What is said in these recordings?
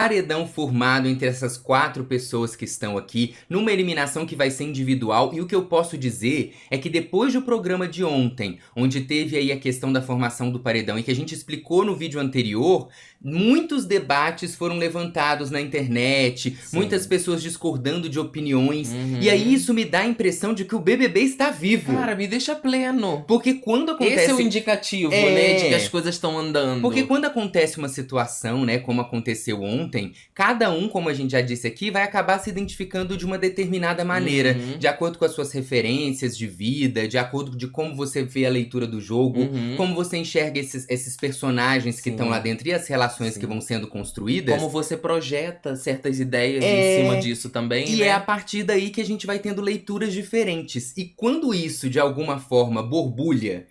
paredão formado entre essas 4 pessoas que estão aqui, numa eliminação que vai ser individual. E o que eu posso dizer é que depois do programa de ontem, onde teve aí a questão da formação do paredão e que a gente explicou no vídeo anterior, muitos debates foram levantados na internet, muitas pessoas discordando de opiniões. E aí isso me dá a impressão de que o BBB está vivo. Cara, me deixa pleno. Porque quando acontece... Esse é o indicativo, né, de que as coisas estão andando. Porque quando acontece uma situação, né, como aconteceu ontem, cada um, como a gente já disse aqui, vai acabar se identificando de uma determinada maneira, de acordo com as suas referências de vida, de acordo de como você vê a leitura do jogo, como você enxerga esses personagens que estão lá dentro e as relações que vão sendo construídas. Como você projeta certas ideias em cima disso também, E né? é a partir daí que a gente vai tendo leituras diferentes. E quando isso, de alguma forma, borbulha,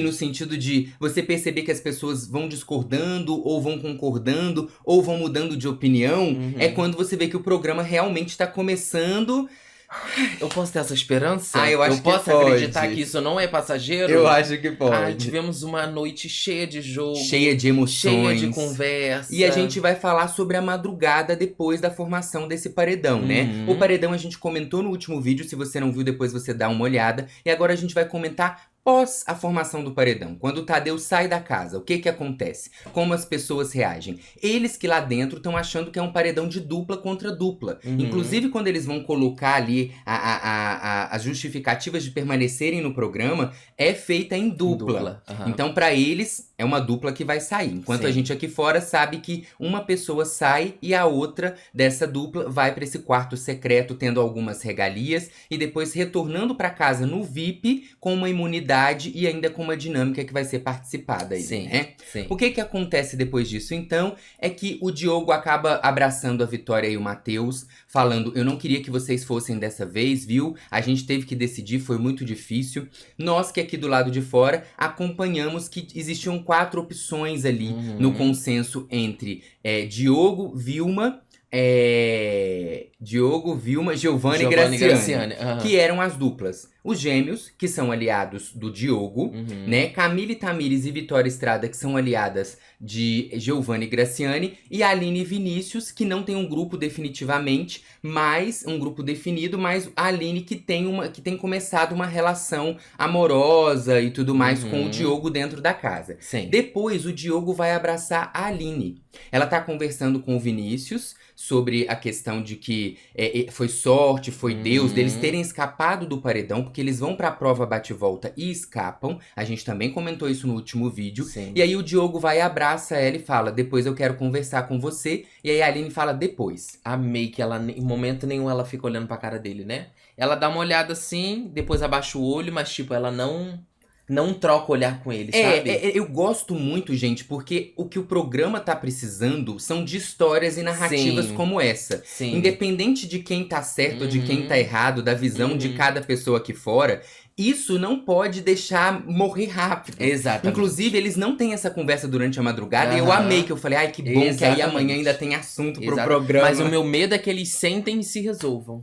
no sentido de você perceber que as pessoas vão discordando, ou vão concordando, ou vão mudando de opinião, é quando você vê que o programa realmente tá começando... Eu posso ter essa esperança? Eu acho que posso pode. acreditar que isso não é passageiro? Eu acho que pode. Ai, tivemos uma noite cheia de jogo. Cheia de emoções. Cheia de conversa. E a gente vai falar sobre a madrugada depois da formação desse paredão, né? O paredão a gente comentou no último vídeo. Se você não viu, depois você dá uma olhada. E agora a gente vai comentar pós a formação do paredão. Quando o Tadeu sai da casa, o que que acontece? Como as pessoas reagem? Eles que lá dentro estão achando que é um paredão de dupla contra dupla. Inclusive, quando eles vão colocar ali as justificativas de permanecerem no programa, é feita em dupla. Então, pra eles, é uma dupla que vai sair. Enquanto a gente aqui fora sabe que uma pessoa sai e a outra dessa dupla vai pra esse quarto secreto, tendo algumas regalias, e depois retornando pra casa no VIP com uma imunidade e ainda com uma dinâmica que vai ser participada aí, né? O que que acontece depois disso, então, é que o Diogo acaba abraçando a Vitória e o Matheus, falando, eu não queria que vocês fossem dessa vez, viu? A gente teve que decidir, foi muito difícil. Nós que aqui do lado de fora acompanhamos que existiam 4 opções ali no consenso entre Diogo, Vilma, Giovanna e Graciane. Que eram as duplas. Os gêmeos, que são aliados do Diogo, né? Camille Tamires e Vitória Estrada, que são aliadas de Giovanna e Graciane. E Aline e Vinícius, que não tem um grupo definitivamente, mas um grupo definido, mas a Aline que tem começado uma relação amorosa e tudo mais com o Diogo dentro da casa. Depois, o Diogo vai abraçar a Aline. Ela tá conversando com o Vinícius sobre a questão de que foi sorte, foi Deus, deles terem escapado do paredão, porque eles vão pra prova bate-volta e escapam. A gente também comentou isso no último vídeo. E aí o Diogo vai, abraça ela e fala, depois eu quero conversar com você. E aí a Aline fala, depois. Amei que ela, em momento nenhum, ela fica olhando pra cara dele, né? Ela dá uma olhada assim, depois abaixa o olho, mas tipo, ela não troca o olhar com ele, sabe? Eu gosto muito, gente, porque o que o programa tá precisando são de histórias e narrativas como essa. Independente de quem tá certo ou de quem tá errado, da visão de cada pessoa aqui fora, isso não pode deixar morrer rápido. Inclusive, eles não têm essa conversa durante a madrugada. E eu amei, que eu falei, ai, que bom que aí amanhã ainda tem assunto pro programa. Mas o meu medo é que eles sentem e se resolvam.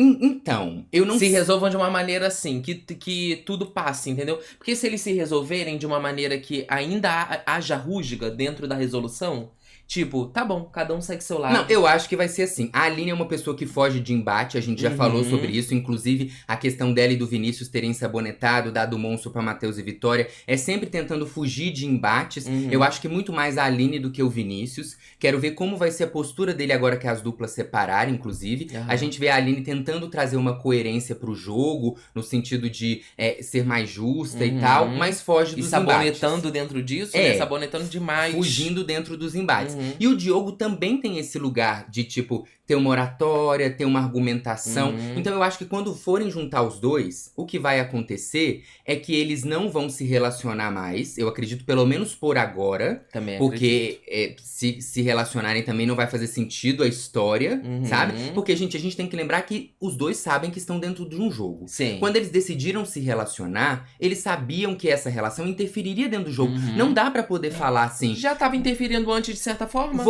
Então, eu não... Se resolvam de uma maneira assim, que tudo passe, entendeu? Porque se eles se resolverem de uma maneira que ainda haja rusga dentro da resolução... Tipo, tá bom, cada um segue seu lado. Não, eu acho que vai ser assim. A Aline é uma pessoa que foge de embate, a gente já falou sobre isso. Inclusive, a questão dela e do Vinícius terem sabonetado, dado monstro pra Matheus e Vitória, é sempre tentando fugir de embates. Eu acho que muito mais a Aline do que o Vinícius. Quero ver como vai ser a postura dele agora que as duplas separarem, inclusive. A gente vê a Aline tentando trazer uma coerência pro jogo, no sentido de ser mais justa e tal, mas foge dos embates. E sabonetando dentro disso, né? Sabonetando demais. Fugindo dentro dos embates. E o Diogo também tem esse lugar de, tipo, ter uma oratória, ter uma argumentação. Então eu acho que quando forem juntar os dois, o que vai acontecer é que eles não vão se relacionar mais. Eu acredito, pelo menos por agora. Também porque se relacionarem também não vai fazer sentido a história, sabe? Porque, gente, a gente tem que lembrar que os dois sabem que estão dentro de um jogo. Quando eles decidiram se relacionar, eles sabiam que essa relação interferiria dentro do jogo. Não dá pra poder falar assim... Já tava interferindo antes, de certa forma.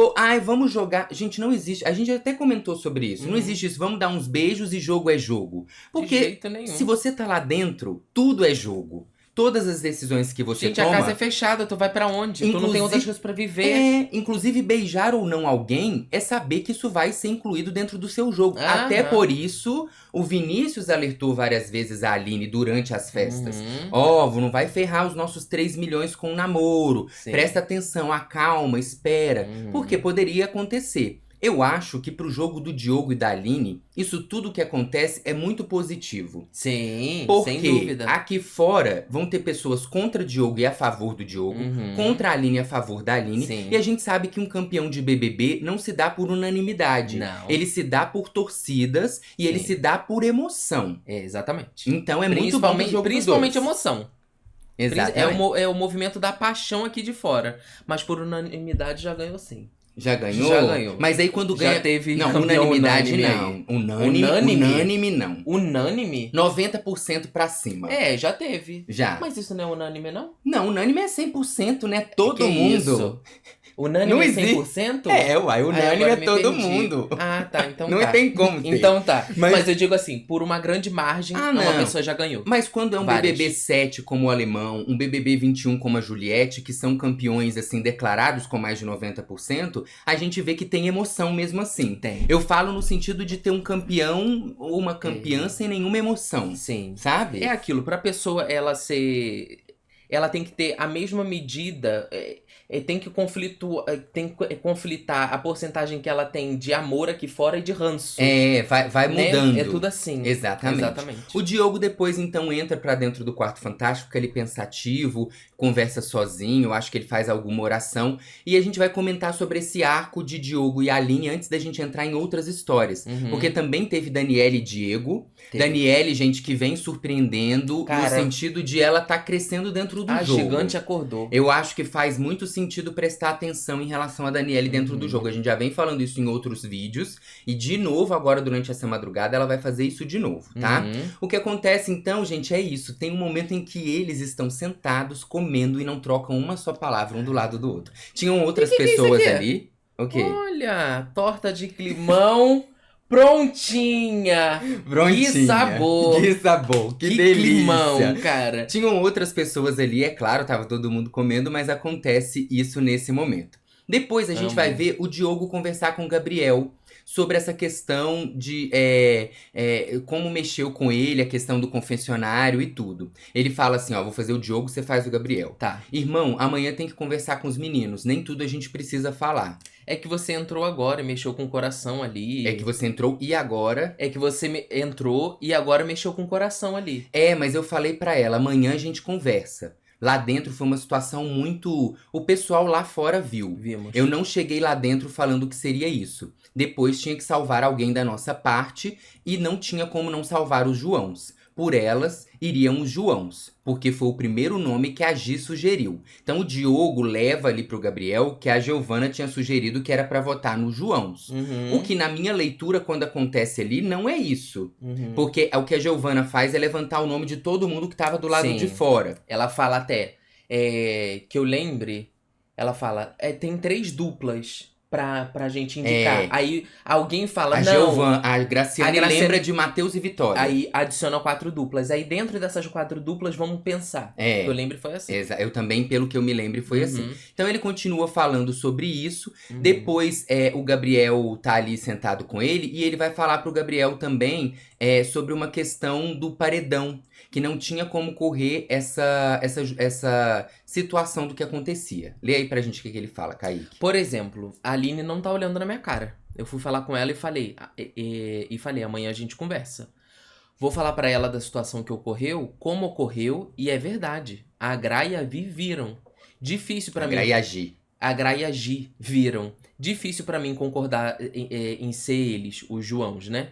Vamos jogar... Gente, não existe... A gente até comentou sobre isso. Não existe isso. Vamos dar uns beijos e jogo é jogo. Porque de jeito nenhum. Se você tá lá dentro, tudo é jogo. todas as decisões que você Gente, toma... a casa é fechada, tu vai pra onde? Tu não tem Inclusive- outras coisas pra viver. Inclusive beijar ou não alguém é saber que isso vai ser incluído dentro do seu jogo. Aham. Até por isso, o Vinícius alertou várias vezes a Aline durante as festas. Uhum. Ó, não vai ferrar os nossos 3 milhões com um namoro. Sim. Presta atenção, acalma, espera. Uhum. Porque poderia acontecer. Eu acho que pro jogo do Diogo e da Aline, isso tudo que acontece é muito positivo. Sim, Porque sem dúvida. aqui fora vão ter pessoas contra o Diogo e a favor do Diogo, Uhum. contra a Aline e a favor da Aline. Sim. E a gente sabe que um campeão de BBB não se dá por unanimidade. Não. Ele se dá por torcidas e ele Sim. se dá por emoção. É, exatamente. Então é muito bom pro jogo dos Principalmente dois. emoção. Exatamente. É o movimento da paixão aqui de fora. Mas por unanimidade já ganhou sim. Já ganhou? Já ganhou. Mas aí quando Já ganha... teve Não, campeão unanimidade unânime não. Unânime? Unânime não. Unânime? 90% pra cima. É, já teve. Já. Mas isso não é unânime, não? Não, unânime é 100%, né? Todo Que mundo. isso? Unânime Não é existe. 100%? Uai, unânime agora é me todo perdi. mundo. Ah, tá. Então Não tá. tem como ter. Então tá. Mas- Mas eu digo assim, por uma grande margem, Ah, uma não. pessoa já ganhou. Mas quando é um Várias. BBB 7 como o Alemão, um BBB 21 como a Juliette, que são campeões, assim, declarados com mais de 90%, a gente vê que tem emoção mesmo assim. Tem. Eu falo no sentido de ter um campeão ou uma campeã sem nenhuma emoção, Sim. sabe? É aquilo, pra pessoa ela ser. Ela tem que ter a mesma medida. Tem que conflitar a porcentagem que ela tem de amor aqui fora e de ranço. Vai né? mudando. É tudo assim. Exatamente. O Diogo depois, então, entra pra dentro do quarto fantástico, fica ele pensativo, conversa sozinho, eu acho que ele faz alguma oração. E a gente vai comentar sobre esse arco de Diogo e Aline antes da gente entrar em outras histórias. Uhum. Porque também teve Daniele e Diego. Teve. Daniele, gente, que vem surpreendendo Cara, no sentido de ela tá crescendo dentro do A jogo. gigante acordou. Eu acho que faz muito sentido prestar atenção em relação a Daniele dentro Uhum. do jogo. A gente já vem falando isso em outros vídeos. E de novo, agora durante essa madrugada, ela vai fazer isso de novo, tá? Uhum. O que acontece então, gente, é isso. Tem um momento em que eles estão sentados, comendo e não trocam uma só palavra um do lado do outro. Tinham outras que é isso pessoas aqui? ali. O quê? Olha, torta de climão prontinha. Prontinha. Que sabor. Que sabor. Que Que delícia. climão, cara. Tinham outras pessoas ali, é claro, tava todo mundo comendo, mas acontece isso nesse momento. Depois a gente Amo. vai ver o Diogo conversar com o Gabriel sobre essa questão de como mexeu com ele, a questão do confessionário e tudo. Ele fala assim, ó, vou fazer o Diogo, você faz o Gabriel. Tá. Irmão, amanhã tem que conversar com os meninos, nem tudo a gente precisa falar. É que você entrou agora e mexeu com o coração ali. É que você entrou e agora... É que você entrou e agora mexeu com o coração ali. Mas eu falei pra ela, amanhã a gente conversa. Lá dentro foi uma situação muito... O pessoal lá fora viu. Vimos. Eu não cheguei lá dentro falando que seria isso. Depois tinha que salvar alguém da nossa parte e não tinha como não salvar os Joãos. Por elas, iriam os Joãos, porque foi o primeiro nome que a Gi sugeriu. Então o Diogo leva ali pro Gabriel que a Giovana tinha sugerido que era pra votar nos Joãos. Uhum. O que na minha leitura, quando acontece ali, não é isso. Uhum. Porque o que a Giovana faz é levantar o nome de todo mundo que tava do lado Sim. de fora. Ela fala até, que eu lembre, ela fala, tem 3 duplas pra gente indicar. Aí alguém fala, A não, Giovana, a Graciane A Graciane- lembra de Matheus e Vitória. aí adiciona 4 duplas. Aí dentro dessas 4 duplas, vamos pensar. É. Que eu lembro foi assim. Eu também, pelo que eu me lembro, foi assim. Uhum. Então ele continua falando sobre isso. Uhum. Depois o Gabriel tá ali sentado com ele e ele vai falar pro Gabriel também sobre uma questão do paredão. Que não tinha como correr essa situação do que acontecia. Lê aí pra gente o que ele fala, Kaique. Por exemplo, a Aline não tá olhando na minha cara. Eu fui falar com ela e falei, amanhã a gente conversa. Vou falar pra ela da situação que ocorreu, como ocorreu, e é verdade. A Gra e a Vi viram. Difícil pra mim. Gra e a Gi. A Gra e a Gi viram. Difícil pra mim concordar em ser eles, os Joãos, né?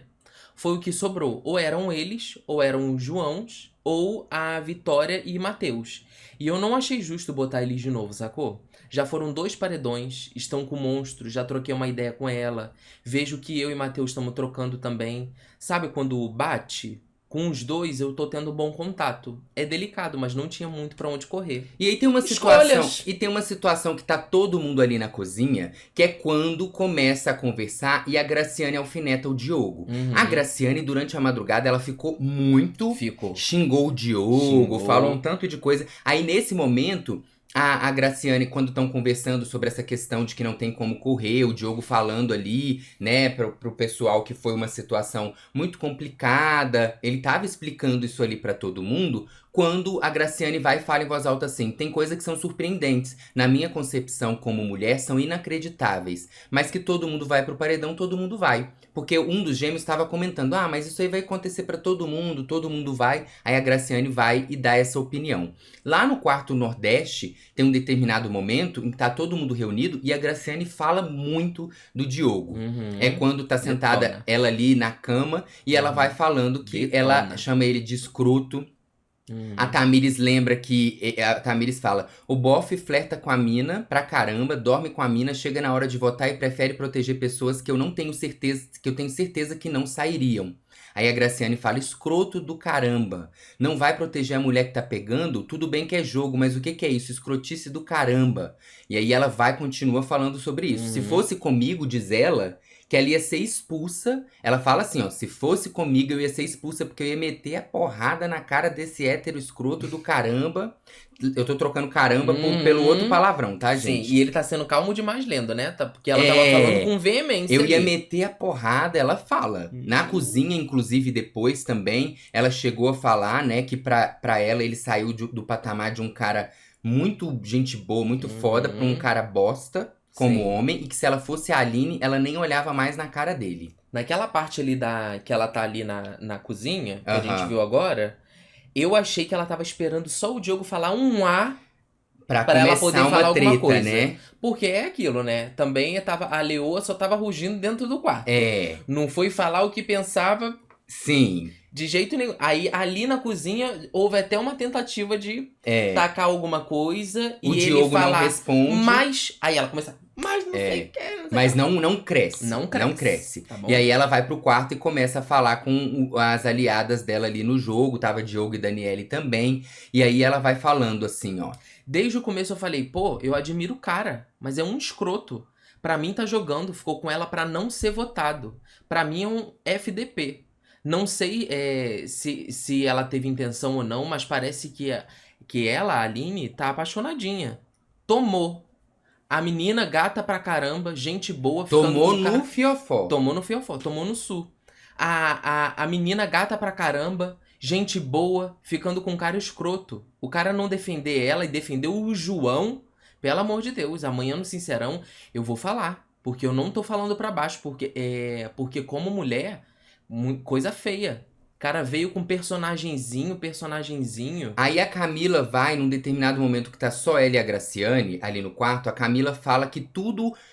Foi o que sobrou. Ou eram eles, ou eram os Joãos, ou a Vitória e Matheus. E eu não achei justo botar eles de novo, sacou? Já foram 2 paredões, estão com monstros, já troquei uma ideia com ela. Vejo que eu e Matheus estamos trocando também. Sabe quando bate? Com os dois, eu tô tendo bom contato. É delicado, mas não tinha muito pra onde correr. E aí tem uma situação, Escolhas. e tem uma situação que tá todo mundo ali na cozinha, que é quando começa a conversar e a Graciane alfineta o Diogo. Uhum. A Graciane, durante a madrugada, ela ficou muito... Ficou. Xingou o Diogo, Xingou. falou um tanto de coisa. Aí, nesse momento, a Graciane, quando estão conversando sobre essa questão de que não tem como correr, o Diogo falando ali, né, pro pessoal que foi uma situação muito complicada, ele tava explicando isso ali pra todo mundo, quando a Graciane vai e fala em voz alta assim, tem coisas que são surpreendentes, na minha concepção como mulher, são inacreditáveis, mas que todo mundo vai pro paredão, todo mundo vai. Porque um dos gêmeos estava comentando, mas isso aí vai acontecer pra todo mundo vai. Aí a Graciane vai e dá essa opinião. Lá no quarto Nordeste, tem um determinado momento em que tá todo mundo reunido e a Graciane fala muito do Diogo. Uhum. É quando tá sentada Detona. ela ali na cama e ela vai falando que Detona. ela chama ele de escroto. A Tamires lembra que... A Tamires fala, o bofe flerta com a mina pra caramba, dorme com a mina, chega na hora de votar e prefere proteger pessoas que eu não tenho certeza, que eu tenho certeza que não sairiam. Aí a Graciane fala, escroto do caramba, não vai proteger a mulher que tá pegando? Tudo bem que é jogo, mas o que é isso? Escrotice do caramba. E aí ela continua falando sobre isso. Se fosse comigo, diz ela, que ela ia ser expulsa. Ela fala assim, ó, se fosse comigo eu ia ser expulsa porque eu ia meter a porrada na cara desse hétero escroto do caramba. Eu tô trocando caramba pelo outro palavrão, tá, gente? Sim, e ele tá sendo calmo demais lendo, né? Porque ela tava falando com veemência Eu ali. ia meter a porrada, ela fala. Na cozinha, inclusive, depois também, ela chegou a falar, né, que pra ela ele saiu do patamar de um cara muito gente boa, muito foda, pra um cara bosta, como homem, e que se ela fosse a Aline, ela nem olhava mais na cara dele. Naquela parte ali que ela tá ali na cozinha, que a gente viu agora, eu achei que ela tava esperando só o Diogo falar um A pra ela poder uma falar alguma treta, coisa. né? Porque é aquilo, né? Também a leoa só tava rugindo dentro do quarto. Não foi falar o que pensava. Sim. De jeito nenhum. Aí, ali na cozinha, houve até uma tentativa de tacar alguma coisa O e Diogo ele falar, não responde. Mas... Aí ela começa... Mas não sei o que... Mas não cresce. Não cresce. Tá bom? E aí ela vai pro quarto e começa a falar com as aliadas dela ali no jogo. Tava Diogo e Daniele também. E aí ela vai falando assim, ó. Desde o começo eu falei, pô, eu admiro o cara, mas é um escroto. Pra mim tá jogando, ficou com ela pra não ser votado. Pra mim é um FDP. Não sei se ela teve intenção ou não, mas parece que ela, a Aline, tá apaixonadinha. Tomou. A menina gata pra caramba, gente boa. Tomou no fiofó. Tomou no fiofó, tomou no sul. A menina gata pra caramba, gente boa, ficando com um cara escroto. O cara não defender ela e defendeu o João, pelo amor de Deus, amanhã no Sincerão eu vou falar. Porque eu não tô falando pra baixo, porque como mulher, coisa feia. O cara veio com personagenzinho. Aí a Camila vai, num determinado momento que tá só ela e a Graciane ali no quarto, a Camila fala que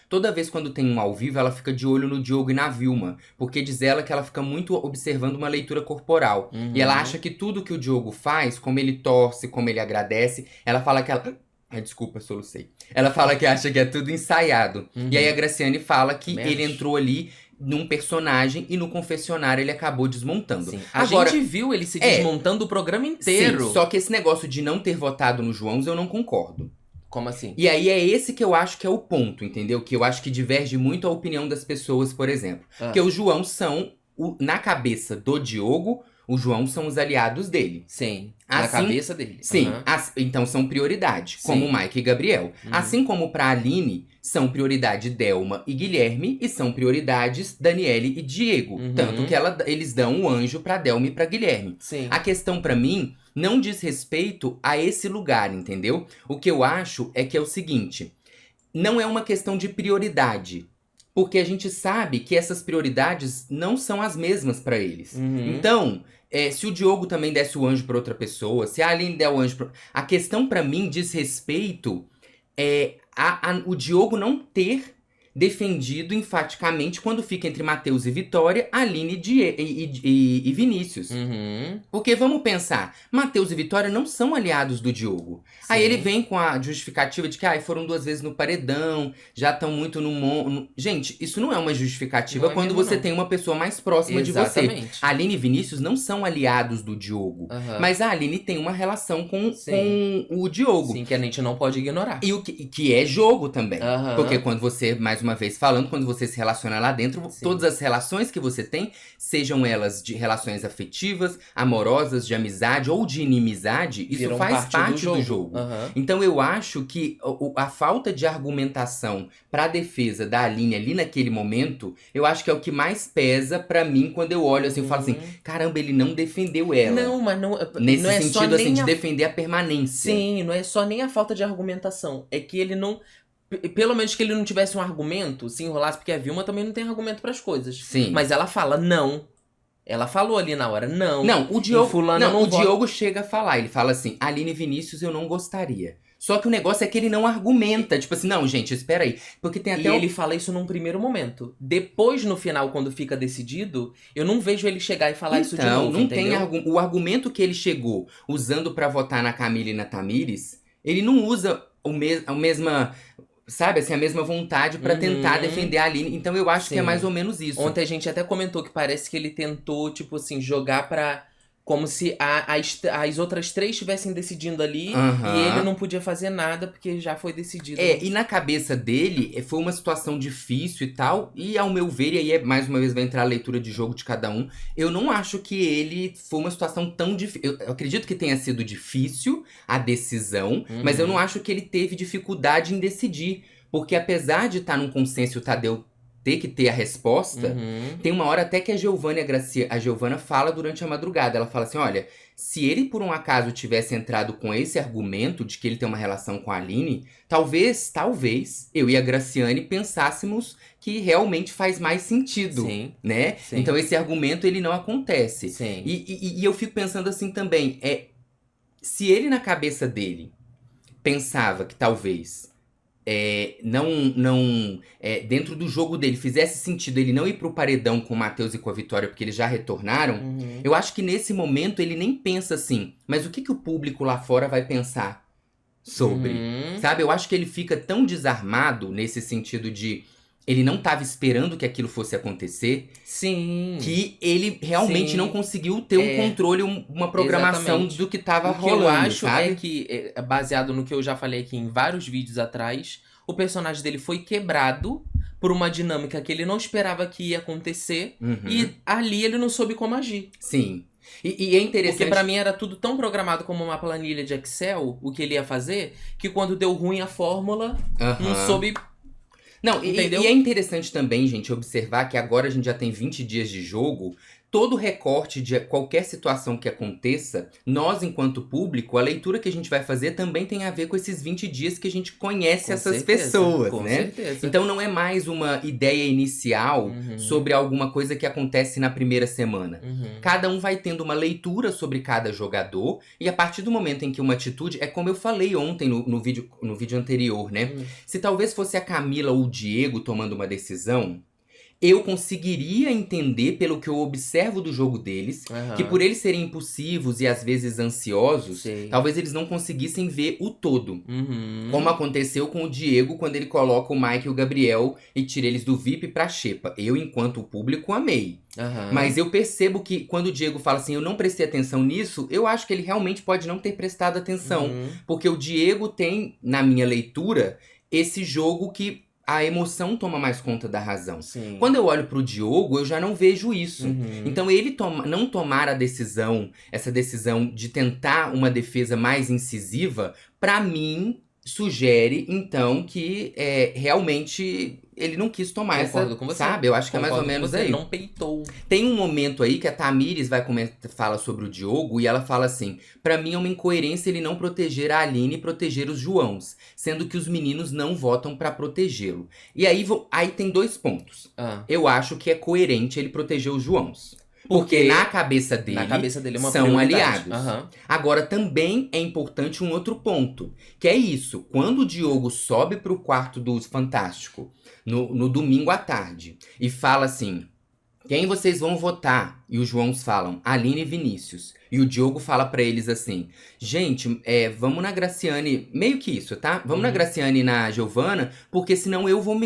toda vez quando tem um ao vivo, ela fica de olho no Diogo e na Vilma. Porque diz ela que ela fica muito observando uma leitura corporal. E ela acha que tudo que o Diogo faz, como ele torce, como ele agradece, ela fala que ela... Ai, desculpa, solucei. Ela fala que acha que é tudo ensaiado. E aí a Graciane fala que ele entrou ali num personagem e no confessionário ele acabou desmontando. Sim. Agora, gente viu ele se desmontando o programa inteiro. Sim, só que esse negócio de não ter votado no João, eu não concordo. Como assim? E aí é esse que eu acho que é o ponto, entendeu? Que eu acho que diverge muito a opinião das pessoas, por exemplo. Porque o João são, na cabeça do Diogo, o João são os aliados dele. Sim, na cabeça dele. Sim, então são prioridade, como Mike e Gabriel. Assim como pra Aline, são prioridade Delma e Guilherme, e são prioridades Daniele e Diego. Tanto que eles dão o anjo pra Delma e pra Guilherme. Sim. A questão pra mim não diz respeito a esse lugar, entendeu? O que eu acho é que é o seguinte, não é uma questão de prioridade. Porque a gente sabe que essas prioridades não são as mesmas pra eles. Então, se o Diogo também desse o anjo pra outra pessoa, se a Aline der o anjo pra... A questão pra mim diz respeito o Diogo não ter defendido enfaticamente quando fica entre Matheus e Vitória, Aline e Vinícius. Porque vamos pensar, Matheus e Vitória não são aliados do Diogo. Sim. Aí ele vem com a justificativa de que foram 2 vezes no paredão, já estão muito no... Gente, isso não é uma justificativa Não é quando mesmo, você não. tem uma pessoa mais próxima de você. Exatamente. Aline e Vinícius não são aliados do Diogo. Mas a Aline tem uma relação com o Diogo. Sim, que a gente não pode ignorar. E o que é jogo também. Porque quando você, mais uma vez falando, quando você se relaciona lá dentro, todas as relações que você tem, sejam elas de relações afetivas, amorosas, de amizade ou de inimizade, isso Viram faz parte do jogo. Então eu acho que a falta de argumentação pra defesa da Aline ali naquele momento, eu acho que é o que mais pesa pra mim quando eu olho assim, eu falo assim, caramba, ele não defendeu ela. Não, mas não... Nesse não é sentido, só assim, nem de defender a permanência. Sim, não é só nem a falta de argumentação. É que ele não... Pelo menos que ele não tivesse um argumento, se enrolasse, porque a Vilma também não tem argumento pras coisas. Sim. Mas ela fala não. Ela falou ali na hora, não. Não, o Diogo, não Diogo chega a falar, ele fala assim, Aline e Vinícius eu não gostaria. Só que o negócio é que ele não argumenta, tipo assim, não, gente, espera aí. Porque tem até ele fala isso num primeiro momento. Depois, no final, quando fica decidido, eu não vejo ele chegar e falar isso de novo, não entendeu? tem o argumento que ele chegou usando pra votar na Camila e na Tamires, ele não usa a mesma... Sabe, assim, a mesma vontade pra tentar defender a Aline. Então eu acho que é mais ou menos isso. Ontem a gente até comentou que parece que ele tentou, tipo assim, jogar pra... Como se as outras 3 estivessem decidindo ali e ele não podia fazer nada porque já foi decidido. E na cabeça dele foi uma situação difícil e tal. E ao meu ver, e aí mais uma vez vai entrar a leitura de jogo de cada um, eu não acho que ele foi uma situação tão difícil. Eu acredito que tenha sido difícil a decisão, mas eu não acho que ele teve dificuldade em decidir. Porque apesar de estar num consenso, o Tadeu ter que ter a resposta, tem uma hora até que a Giovana fala durante a madrugada. Ela fala assim, olha, se ele por um acaso tivesse entrado com esse argumento de que ele tem uma relação com a Aline, talvez eu e a Graciane pensássemos que realmente faz mais sentido, né? Sim. Então esse argumento ele não acontece. Sim. E eu fico pensando assim também, se ele na cabeça dele pensava que talvez... dentro do jogo dele fizesse sentido ele não ir pro paredão com o Matheus e com a Vitória porque eles já retornaram, eu acho que nesse momento ele nem pensa assim, mas o que o público lá fora vai pensar sobre, sabe? Eu acho que ele fica tão desarmado nesse sentido de ele não tava esperando que aquilo fosse acontecer, que ele realmente não conseguiu ter um controle, uma programação do que tava rolando, eu acho sabe? é que, baseado no que eu já falei aqui em vários vídeos atrás, o personagem dele foi quebrado por uma dinâmica que ele não esperava que ia acontecer, e ali ele não soube como agir. Sim. E é interessante... Porque pra mim era tudo tão programado como uma planilha de Excel, o que ele ia fazer, que quando deu ruim a fórmula, não soube... Não, e é interessante também, gente, observar que agora a gente já tem 20 dias de jogo. Todo recorte de qualquer situação que aconteça, nós, enquanto público, a leitura que a gente vai fazer também tem a ver com esses 20 dias que a gente conhece essas pessoas, né? Certeza. Então não é mais uma ideia inicial sobre alguma coisa que acontece na primeira semana. Cada um vai tendo uma leitura sobre cada jogador, e a partir do momento em que uma atitude... É como eu falei ontem no vídeo anterior, né? Se talvez fosse a Camila ou o Diego tomando uma decisão... eu conseguiria entender, pelo que eu observo do jogo deles, que por eles serem impulsivos e às vezes ansiosos, talvez eles não conseguissem ver o todo. Como aconteceu com o Diego quando ele coloca o Mike e o Gabriel e tira eles do VIP pra xepa. Eu, enquanto público, amei. Mas eu percebo que quando o Diego fala assim, eu não prestei atenção nisso, eu acho que ele realmente pode não ter prestado atenção. Porque o Diego tem, na minha leitura, esse jogo que a emoção toma mais conta da razão. Quando eu olho pro Diogo, eu já não vejo isso. Então ele não tomar essa decisão de tentar uma defesa mais incisiva, pra mim, sugere, então, que realmente ele não quis tomar Concordo com você. sabe? Eu acho que é mais ou menos aí. Ele não peitou. Tem um momento aí que a Tamires fala sobre o Diogo e ela fala assim, pra mim é uma incoerência ele não proteger a Aline e proteger os Joãos, sendo que os meninos não votam pra protegê-lo. E aí tem 2 pontos. Eu acho que é coerente ele proteger os Joãos. Porque na cabeça dele, é uma são prioridade. aliados. Aham. Agora, também é importante um outro ponto, que é isso. Quando o Diogo sobe pro quarto do Fantástico, no domingo à tarde, e fala assim: quem vocês vão votar? E os Joãos falam, Aline e Vinícius. E o Diogo fala pra eles assim: gente, vamos na Graciane, meio que isso, tá? Vamos na Graciane e na Giovana, porque senão eu vou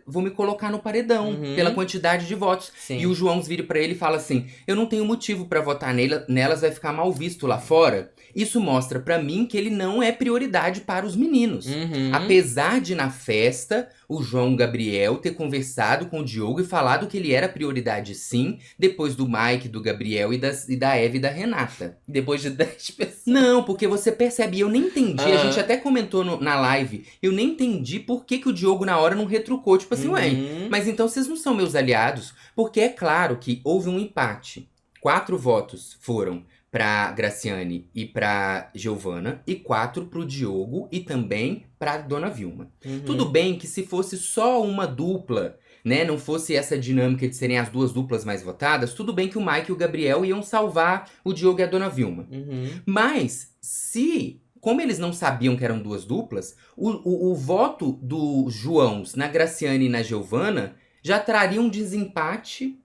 vou me colocar no paredão, pela quantidade de votos. Sim. E o João vira pra ele e fala assim: eu não tenho motivo pra votar nelas, vai ficar mal visto lá fora. Isso mostra pra mim que ele não é prioridade para os meninos. Apesar de na festa, o João Gabriel ter conversado com o Diogo e falado que ele era prioridade sim, depois do Mike, do Gabriel e da Eva e da Renata. Depois de 10 pessoas. Não, porque você percebe, eu nem entendi, a gente até comentou na live, eu nem entendi por que o Diogo na hora não retrucou, tipo assim, ué, mas então vocês não são meus aliados? Porque é claro que houve um empate. 4 votos foram pra Graciane e pra Giovana, e 4 pro Diogo e também pra Dona Vilma. Tudo bem que se fosse só uma dupla, né, não fosse essa dinâmica de serem as 2 duplas mais votadas, tudo bem que o Mike e o Gabriel iam salvar o Diogo e a Dona Vilma. Mas, como eles não sabiam que eram 2 duplas, o voto dos Joãos na Graciane e na Giovana já traria um desempate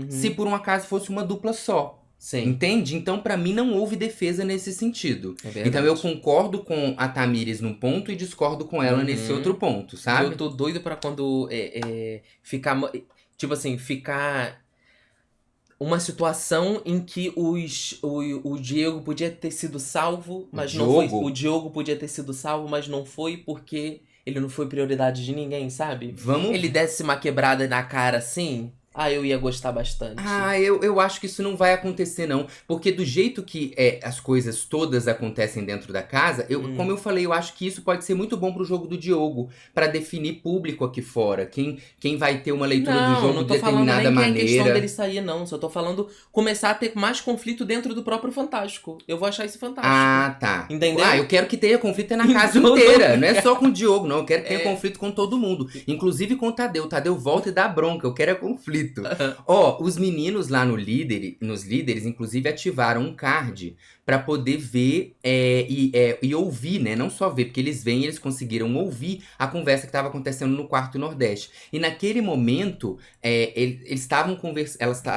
se por um acaso fosse uma dupla só. Sim. Entende? Então, pra mim, não houve defesa nesse sentido. É verdade. Então, eu concordo com a Tamires num ponto e discordo com ela nesse outro ponto, sabe? Eu tô doido pra quando ficar... Tipo assim, ficar... uma situação em que o Diego podia ter sido salvo, mas não foi. O Diogo podia ter sido salvo, mas não foi porque ele não foi prioridade de ninguém, sabe? Ele desse uma quebrada na cara assim... eu ia gostar bastante. Eu acho que isso não vai acontecer, não. Porque do jeito que as coisas todas acontecem dentro da casa, como eu falei, eu acho que isso pode ser muito bom pro jogo do Diogo. Pra definir público aqui fora. Quem vai ter uma leitura do jogo de determinada maneira. Não, não tô falando nem que é questão dele sair, não. Só tô falando começar a ter mais conflito dentro do próprio Fantástico. Eu vou achar isso fantástico. Tá. Entendeu? Eu quero que tenha conflito na casa inteira. Não é só com o Diogo, não. Eu quero que tenha conflito com todo mundo. Inclusive com o Tadeu. O Tadeu volta e dá bronca. Eu quero conflito. Os meninos lá nos líderes, inclusive, ativaram um card pra poder ver e ouvir, né? Não só ver, porque eles veem e eles conseguiram ouvir a conversa que estava acontecendo no quarto Nordeste. E naquele momento, eles estavam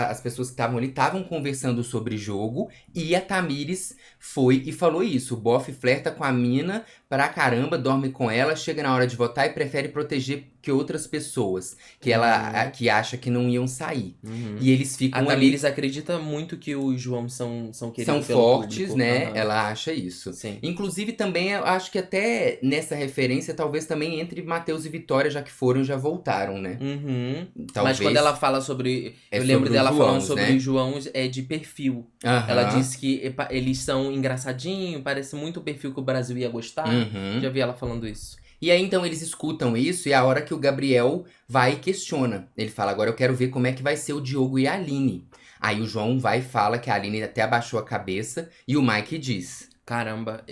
as pessoas que estavam ali estavam conversando sobre jogo, e a Tamires foi e falou isso. O Boff flerta com a mina pra caramba, dorme com ela, chega na hora de votar e prefere proteger que outras pessoas, que ela que acha que não iam sair. E eles ficam ali. A Tamires acredita muito que os João são queridos pelo fortes, público. né? Ela acha isso. Sim. Inclusive, também, eu acho que até nessa referência, talvez também entre Matheus e Vitória, já que foram, já voltaram, né? Talvez. Mas quando ela fala sobre... eu lembro dela falando sobre os Joãos, de perfil. Ela disse que eles são engraçadinhos, parece muito o perfil que o Brasil ia gostar. Já vi ela falando isso. E aí, então, eles escutam isso e é a hora que o Gabriel vai e questiona. Ele fala, agora eu quero ver como é que vai ser o Diogo e a Aline. Aí o João vai e fala que a Aline até abaixou a cabeça e o Mike diz... Caramba,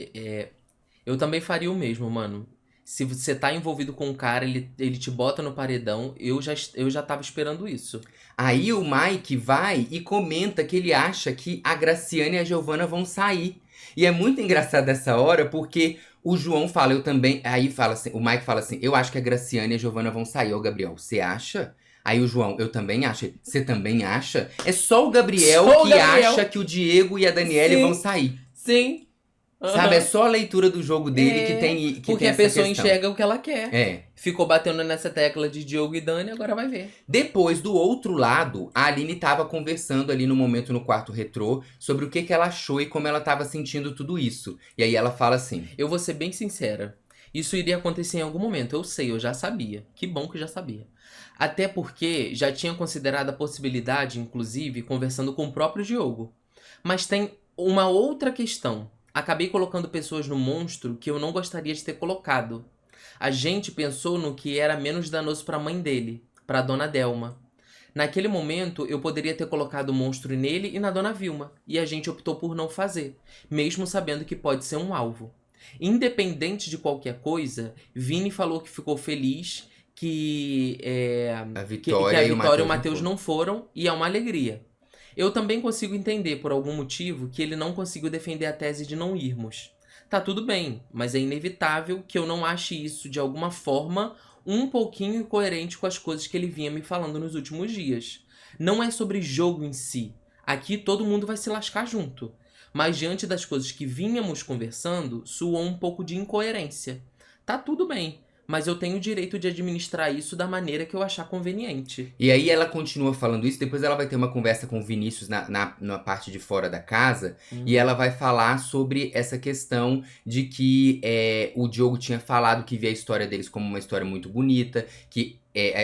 eu também faria o mesmo, mano. Se você tá envolvido com um cara, ele te bota no paredão, eu já tava esperando isso. Aí o Mike vai e comenta que ele acha que a Graciane e a Giovana vão sair. E é muito engraçado essa hora, porque o João fala, eu também... Aí fala assim, o Mike fala assim, eu acho que a Graciane e a Giovana vão sair. Ô, Gabriel, você acha? Aí o João, eu também acho. Você também acha? É só o Gabriel acha que o Diego e a Daniele vão sair. Sim. Sabe, é só a leitura do jogo dele que tem porque tem a pessoa questão. enxerga o que ela quer. Ficou batendo nessa tecla de Diogo e Dani, agora vai ver. Depois, do outro lado, a Aline tava conversando ali no momento no quarto retrô sobre o que ela achou e como ela tava sentindo tudo isso. E aí ela fala assim... Eu vou ser bem sincera. Isso iria acontecer em algum momento. Eu sei, eu já sabia. Que bom que já sabia. Até porque já tinha considerado a possibilidade, inclusive, conversando com o próprio Diogo. Mas tem uma outra questão. Acabei colocando pessoas no monstro que eu não gostaria de ter colocado. A gente pensou no que era menos danoso pra mãe dele, pra Dona Delma. Naquele momento, eu poderia ter colocado o monstro nele e na Dona Vilma. E a gente optou por não fazer, mesmo sabendo que pode ser um alvo. Independente de qualquer coisa, Vini falou que ficou feliz que a Vitória e o Matheus não foram, e é uma alegria. Eu também consigo entender, por algum motivo, que ele não conseguiu defender a tese de não irmos. Tá tudo bem, mas é inevitável que eu não ache isso, de alguma forma, um pouquinho incoerente com as coisas que ele vinha me falando nos últimos dias. Não é sobre jogo em si. Aqui todo mundo vai se lascar junto. Mas diante das coisas que vínhamos conversando, soou um pouco de incoerência. Tá tudo bem, mas eu tenho o direito de administrar isso da maneira que eu achar conveniente. E aí ela continua falando isso, depois ela vai ter uma conversa com o Vinícius na parte de fora da casa, e ela vai falar sobre essa questão de que o Diogo tinha falado que via a história deles como uma história muito bonita, que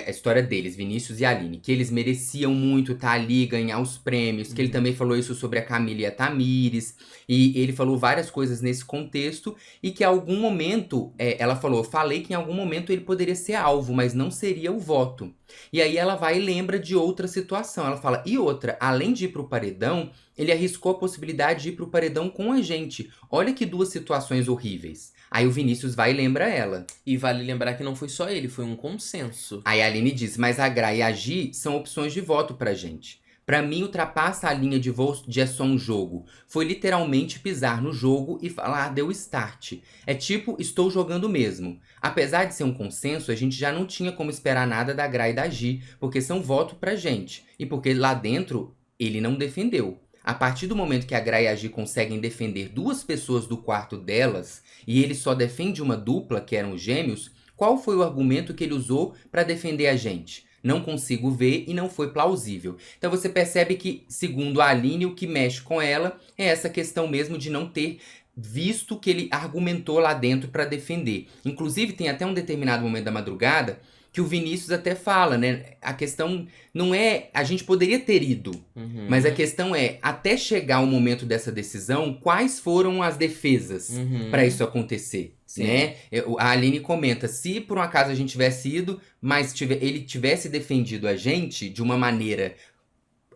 a história deles, Vinícius e Aline, que eles mereciam muito estar ali, ganhar os prêmios, que ele também falou isso sobre a Camila e a Tamires, e ele falou várias coisas nesse contexto, e que em algum momento, ela falou, eu falei que em algum momento ele poderia ser alvo, mas não seria o voto. E aí ela vai e lembra de outra situação, ela fala, e outra, além de ir pro paredão, ele arriscou a possibilidade de ir pro paredão com a gente. Olha que duas situações horríveis. Aí o Vinícius vai e lembra ela. E vale lembrar que não foi só ele, foi um consenso. Aí a Aline diz, mas a Gra e a Gi são opções de voto pra gente. Pra mim, ultrapassa a linha de é só um jogo. Foi literalmente pisar no jogo e falar, deu start. É tipo, estou jogando mesmo. Apesar de ser um consenso, a gente já não tinha como esperar nada da Gra e da Gi, porque são voto pra gente. E porque lá dentro, ele não defendeu. A partir do momento que a Gra e a Gi conseguem defender duas pessoas do quarto delas, e ele só defende uma dupla, que eram os gêmeos, qual foi o argumento que ele usou pra defender a gente? Não consigo ver e não foi plausível. Então você percebe que, segundo a Aline, o que mexe com ela é essa questão mesmo de não ter visto que ele argumentou lá dentro pra defender. Inclusive, tem até um determinado momento da madrugada que o Vinícius até fala, né? A questão não é... A gente poderia ter ido, mas a questão é, até chegar o momento dessa decisão, quais foram as defesas pra isso acontecer? Sim. Né? A Aline comenta, se por um acaso a gente tivesse ido, mas ele tivesse defendido a gente de uma maneira,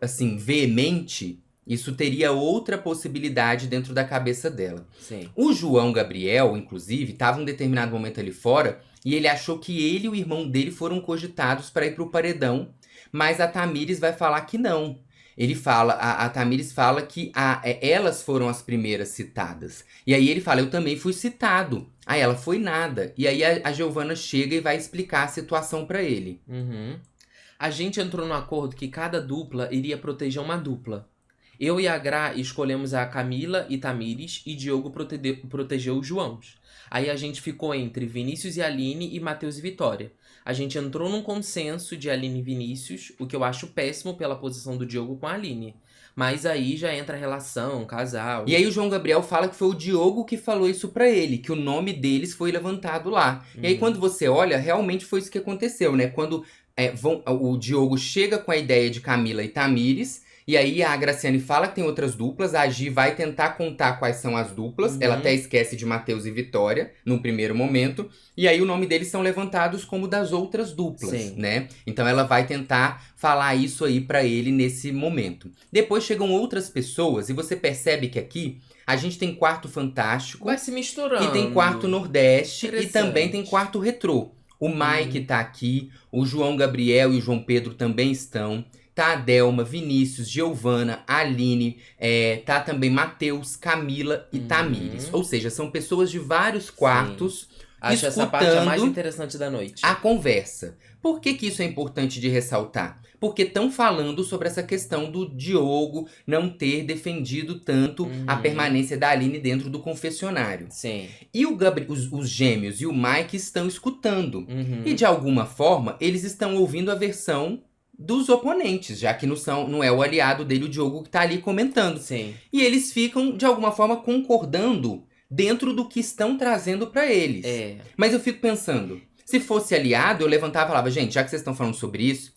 assim, veemente, isso teria outra possibilidade dentro da cabeça dela. Sim. O João Gabriel, inclusive, estava em um determinado momento ali fora, e ele achou que ele e o irmão dele foram cogitados para ir pro paredão, mas a Tamires vai falar que não. Ele fala, a Tamires fala que elas foram as primeiras citadas. E aí ele fala, eu também fui citado. Aí ela, foi nada. E aí a Giovana chega e vai explicar a situação pra ele. A gente entrou no acordo que cada dupla iria proteger uma dupla. Eu e a Gra escolhemos a Camila e Tamires e Diogo protegeu os Joãos. Aí a gente ficou entre Vinícius e Aline e Matheus e Vitória. A gente entrou num consenso de Aline e Vinícius, o que eu acho péssimo pela posição do Diogo com a Aline. Mas aí já entra a relação, casal... E aí o João Gabriel fala que foi o Diogo que falou isso pra ele, que o nome deles foi levantado lá. E aí quando você olha, realmente foi isso que aconteceu, né? Quando o Diogo chega com a ideia de Camila e Tamires... E aí a Graciane fala que tem outras duplas, a Gi vai tentar contar quais são as duplas, ela até esquece de Matheus e Vitória, no primeiro momento, e aí o nome deles são levantados como das outras duplas, né? Então ela vai tentar falar isso aí pra ele nesse momento. Depois chegam outras pessoas, e você percebe que aqui a gente tem quarto fantástico, vai se misturando. E tem quarto nordeste, e também tem quarto retrô. O Mike tá aqui, o João Gabriel e o João Pedro também estão. Tá a Delma, Vinícius, Giovana, Aline, tá também Matheus, Camila e Tamires. Ou seja, são pessoas de vários quartos Acho essa parte a mais interessante da noite. A conversa. Por que isso é importante de ressaltar? Porque estão falando sobre essa questão do Diogo não ter defendido tanto a permanência da Aline dentro do confessionário. Sim. E os gêmeos e o Mike estão escutando. E de alguma forma, eles estão ouvindo a versão dos oponentes, já que não é o aliado dele, o Diogo, que tá ali comentando. Sim. E eles ficam, de alguma forma, concordando dentro do que estão trazendo pra eles. Mas eu fico pensando, se fosse aliado, eu levantava e falava, gente, já que vocês estão falando sobre isso,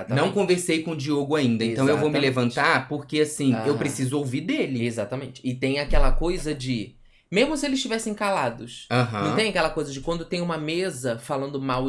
não conversei com o Diogo ainda, então eu vou me levantar porque, assim, eu preciso ouvir dele. Exatamente. E tem aquela coisa de... Mesmo se eles estivessem calados, não tem aquela coisa de quando tem uma mesa falando mal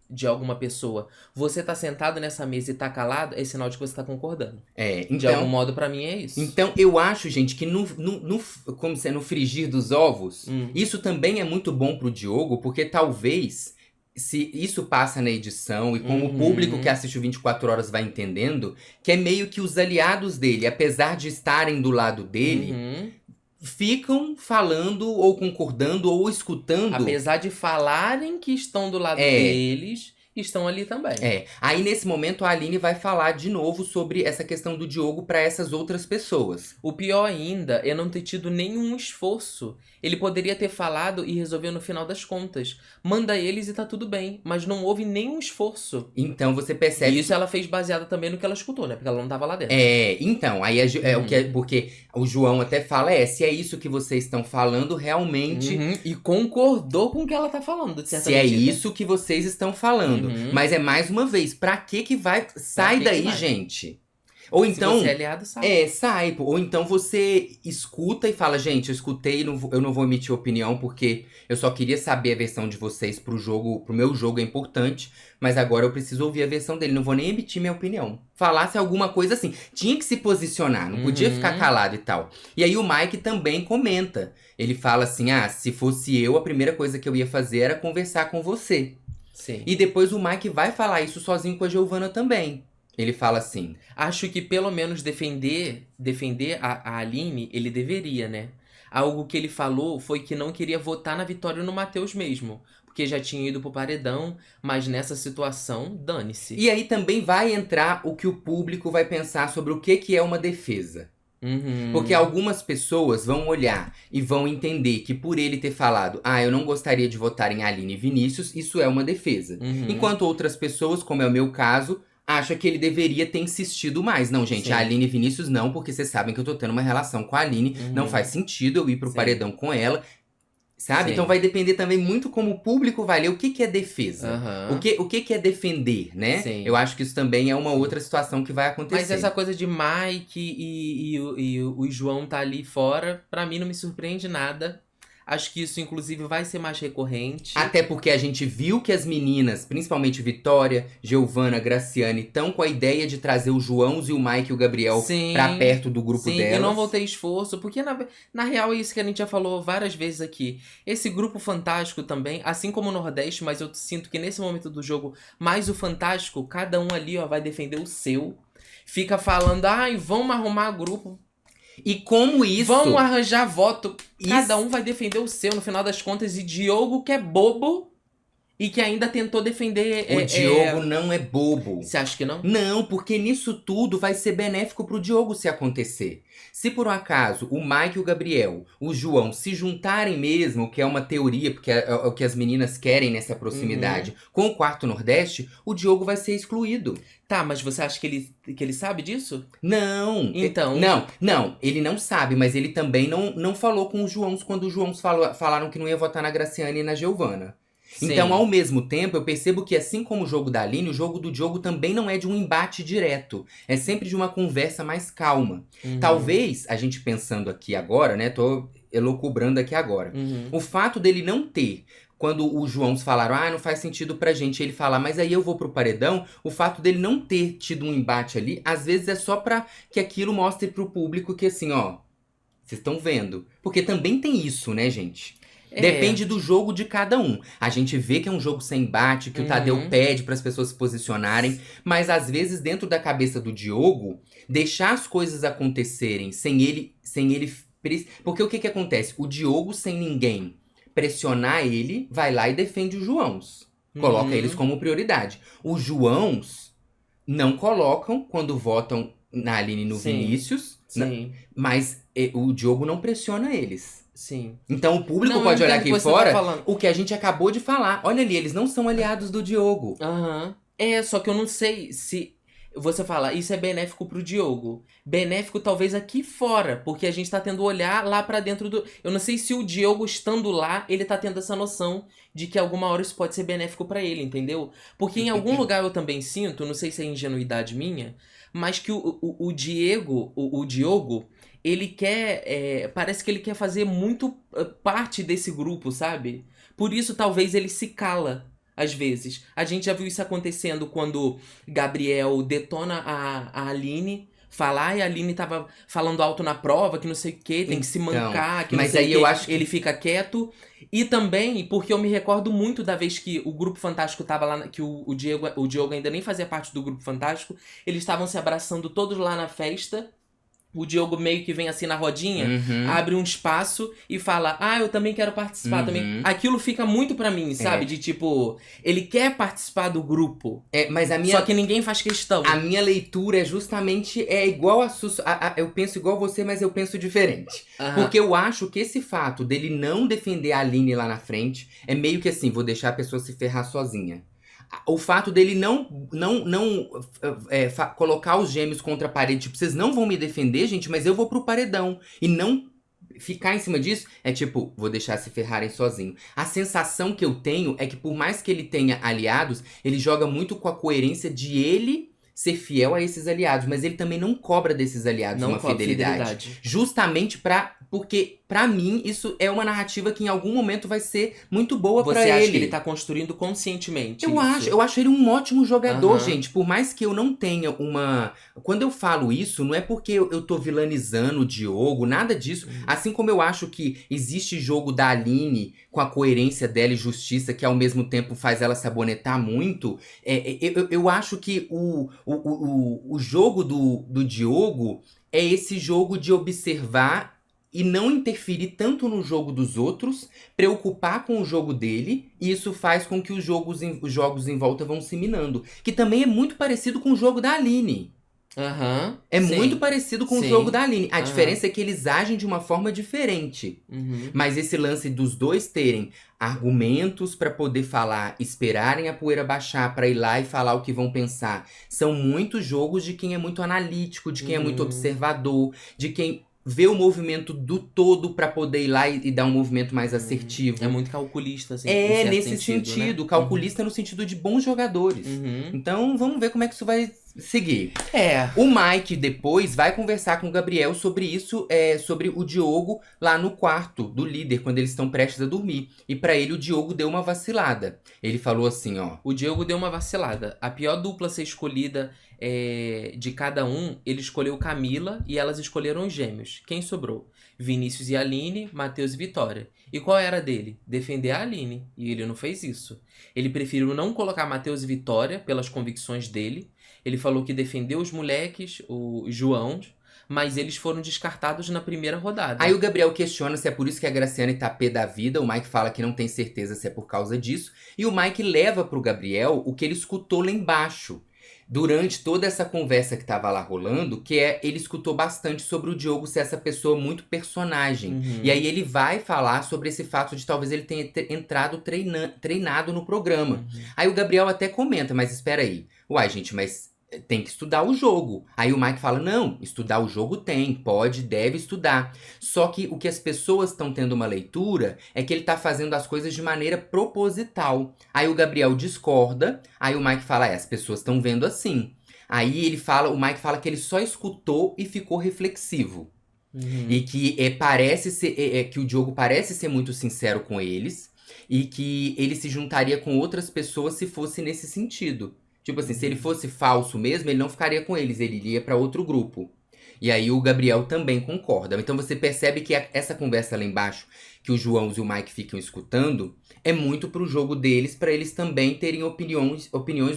de alguma pessoa, você tá sentado nessa mesa e tá calado, é sinal de que você tá concordando. Então, de algum modo, pra mim, é isso. Então, eu acho, gente, que no frigir dos ovos, isso também é muito bom pro Diogo, porque talvez se isso passa na edição e como o público que assiste o 24 Horas vai entendendo, que é meio que os aliados dele, apesar de estarem do lado dele, ficam falando ou concordando ou escutando. Apesar de falarem que estão do lado deles, estão ali também. Aí nesse momento a Aline vai falar de novo sobre essa questão do Diogo pra essas outras pessoas. O pior ainda é não ter tido nenhum esforço. Ele poderia ter falado e resolveu no final das contas. Manda eles e tá tudo bem. Mas não houve nenhum esforço. Então você percebe. E isso ela fez baseada também no que ela escutou, né? Porque ela não tava lá dentro. Então, aí o que é, porque o João até fala, se é isso que vocês estão falando, realmente. E concordou com o que ela tá falando, de certa Se medida. é isso que vocês estão falando. Mas é mais uma vez, pra que vai. Sai daí, gente. Ou então. Se você é aliado, sai. Sai. Ou então você escuta e fala, gente, eu escutei, eu não vou emitir opinião, porque eu só queria saber a versão de vocês pro meu jogo é importante, mas agora eu preciso ouvir a versão dele, não vou nem emitir minha opinião. Falasse alguma coisa assim. Tinha que se posicionar, não podia ficar calado e tal. E aí o Mike também comenta. Ele fala assim, se fosse eu, a primeira coisa que eu ia fazer era conversar com você. Sim. E depois o Mike vai falar isso sozinho com a Giovanna também. Ele fala assim... Acho que pelo menos defender a Aline, ele deveria, né? Algo que ele falou foi que não queria votar na vitória no Matheus mesmo. Porque já tinha ido pro paredão, mas nessa situação, dane-se. E aí também vai entrar o que o público vai pensar sobre o que é uma defesa. Porque algumas pessoas vão olhar e vão entender que por ele ter falado eu não gostaria de votar em Aline e Vinícius, isso é uma defesa. Enquanto outras pessoas, como é o meu caso, acham que ele deveria ter insistido mais. Não, gente, a Aline e Vinícius não, porque vocês sabem que eu tô tendo uma relação com a Aline, não faz sentido eu ir pro paredão com ela. Sabe? Então vai depender também muito como o público vai ler o que é defesa. O que é defender, né? Eu acho que isso também é uma outra situação que vai acontecer. Mas essa coisa de Mike e o João tá ali fora, pra mim não me surpreende nada. Acho que isso, inclusive, vai ser mais recorrente. Até porque a gente viu que as meninas, principalmente Vitória, Giovanna, Graciane, estão com a ideia de trazer o João e o Mike e o Gabriel pra perto do grupo delas. Eu não vou ter esforço, porque na real é isso que a gente já falou várias vezes aqui. Esse grupo fantástico também, assim como o Nordeste, mas eu sinto que nesse momento do jogo, mais o fantástico, cada um ali vai defender o seu. Fica falando, vamos arrumar grupo. E como isso... Vamos arranjar voto. Cada um vai defender o seu, no final das contas. E Diogo, que é bobo e que ainda tentou defender... O Diogo não é bobo. Você acha que não? Não, porque nisso tudo vai ser benéfico pro Diogo se acontecer. Se por um acaso o Mike e o Gabriel, o João, se juntarem mesmo, que é uma teoria, porque é o que as meninas querem nessa proximidade, com o Quarto Nordeste, o Diogo vai ser excluído. Tá, mas você acha que ele sabe disso? Não. Então... Não, ele não sabe, mas ele também não falou com os Joãos quando os Joãos falaram que não ia votar na Graciane e na Giovanna. Então, ao mesmo tempo, eu percebo que assim como o jogo da Aline, o jogo do Diogo também não é de um embate direto. É sempre de uma conversa mais calma. Talvez, a gente pensando aqui agora, né, tô elucubrando aqui agora. O fato dele não ter... Quando os Joãos falaram, não faz sentido pra gente, ele falar, mas aí eu vou pro paredão, o fato dele não ter tido um embate ali, às vezes é só pra que aquilo mostre pro público que assim, vocês estão vendo. Porque também tem isso, né, gente? Depende do jogo de cada um. A gente vê que é um jogo sem embate, que o Tadeu pede para as pessoas se posicionarem, mas às vezes dentro da cabeça do Diogo, deixar as coisas acontecerem sem ele... Porque o que acontece? O Diogo sem ninguém pressionar ele, vai lá e defende os Joãos. Coloca eles como prioridade. Os Joãos não colocam quando votam na Aline e no Vinícius, mas o Diogo não pressiona eles. Sim. Então o público pode olhar aqui fora o que a gente acabou de falar. Olha ali, eles não são aliados do Diogo. Só que eu não sei se... Você fala, isso é benéfico pro Diogo. Benéfico talvez aqui fora, porque a gente tá tendo olhar lá pra dentro do... Eu não sei se o Diogo estando lá, ele tá tendo essa noção de que alguma hora isso pode ser benéfico pra ele, entendeu? Porque em algum lugar eu também sinto, não sei se é ingenuidade minha, mas que o Diogo, ele quer... parece que ele quer fazer muito parte desse grupo, sabe? Por isso talvez ele se cala. Às vezes. A gente já viu isso acontecendo quando Gabriel detona a Aline, falar, ai, a Aline tava falando alto na prova, que não sei o quê, tem que se mancar, que não mas sei aí o quê. eu acho que- Ele fica quieto. E também, porque eu me recordo muito da vez que o Grupo Fantástico tava lá, que o Diogo ainda nem fazia parte do Grupo Fantástico, eles estavam se abraçando todos lá na festa. O Diogo meio que vem assim na rodinha, Uhum. abre um espaço e fala, ah, eu também quero participar também. Uhum. Aquilo fica muito pra mim, sabe? De tipo, ele quer participar do grupo, Mas a minha, só que ninguém faz questão. a minha leitura é justamente igual eu penso igual você, mas eu penso diferente. Aham. Porque eu acho que esse fato dele não defender a Aline lá na frente é meio que assim, vou deixar a pessoa se ferrar sozinha. O fato dele colocar os gêmeos contra a parede, tipo, vocês não vão me defender, gente, mas eu vou pro paredão. E não ficar em cima disso é tipo, vou deixar se ferrarem sozinho. A sensação que eu tenho é que por mais que ele tenha aliados, ele joga muito com a coerência de ele ser fiel a esses aliados, mas ele também não cobra desses aliados Não uma cobra fidelidade. Justamente porque pra mim isso é uma narrativa que em algum momento vai ser muito boa pra Você ele. acha que ele tá construindo conscientemente Eu acho ele um ótimo jogador, Aham. gente. Por mais que eu não tenha uma. Quando eu falo isso, não é porque eu tô vilanizando o Diogo, nada disso. Assim como eu acho que existe jogo da Aline com a coerência dela e justiça, que ao mesmo tempo faz ela sabonetar muito. Eu acho que o jogo do Diogo é esse jogo de observar e não interferir tanto no jogo dos outros, preocupar com o jogo dele, e isso faz com que os jogos em volta vão se minando. Que também é muito parecido com o jogo da Aline. Aham. É Sim. muito parecido com o Sim. jogo da Aline. A Aham. diferença é que eles agem de uma forma diferente. Uhum. Mas esse lance dos dois terem argumentos pra poder falar, esperarem a poeira baixar pra ir lá e falar o que vão pensar, são muitos jogos de quem é muito analítico, de quem é muito observador, de quem vê o movimento do todo pra poder ir lá e dar um movimento mais assertivo. É muito calculista, assim. em certo Nesse sentido, sentido, né? calculista no sentido de bons jogadores. Uhum. Então vamos ver como é que isso vai seguir. É. O Mike depois vai conversar com o Gabriel sobre isso, sobre o Diogo lá no quarto do líder, quando eles estão prestes a dormir. E pra ele o Diogo deu uma vacilada. Ele falou assim, ó. O Diogo deu uma vacilada. A pior dupla a ser escolhida de cada um, ele escolheu Camila e elas escolheram os gêmeos. Quem sobrou? Vinícius e Aline, Matheus e Vitória. E qual era a dele? Defender a Aline. E ele não fez isso. Ele preferiu não colocar Matheus e Vitória pelas convicções dele. Ele falou que defendeu os moleques, os Joãos, mas eles foram descartados na primeira rodada. Aí o Gabriel questiona se é por isso que a Graciane tá pé da vida. O Mike fala que não tem certeza se é por causa disso. E o Mike leva pro Gabriel o que ele escutou lá embaixo. Durante toda essa conversa que tava lá rolando, ele escutou bastante sobre o Diogo ser essa pessoa muito personagem. Uhum. E aí ele vai falar sobre esse fato de talvez ele tenha entrado treinado no programa. Uhum. Aí o Gabriel até comenta, mas espera aí. Uai, gente, mas tem que estudar o jogo. Aí o Mike fala, não, estudar o jogo tem, pode, deve estudar. Só que o que as pessoas estão tendo uma leitura é que ele tá fazendo as coisas de maneira proposital. Aí o Gabriel discorda, aí o Mike fala, as pessoas estão vendo assim. Aí o Mike fala que ele só escutou e ficou reflexivo. Uhum. E que que o Diogo parece ser muito sincero com eles e que ele se juntaria com outras pessoas se fosse nesse sentido. Tipo assim, se ele fosse falso mesmo, ele não ficaria com eles, ele iria pra outro grupo. E aí o Gabriel também concorda. Então você percebe que essa conversa lá embaixo, que o João e o Mike ficam escutando, é muito pro jogo deles, pra eles também terem opiniões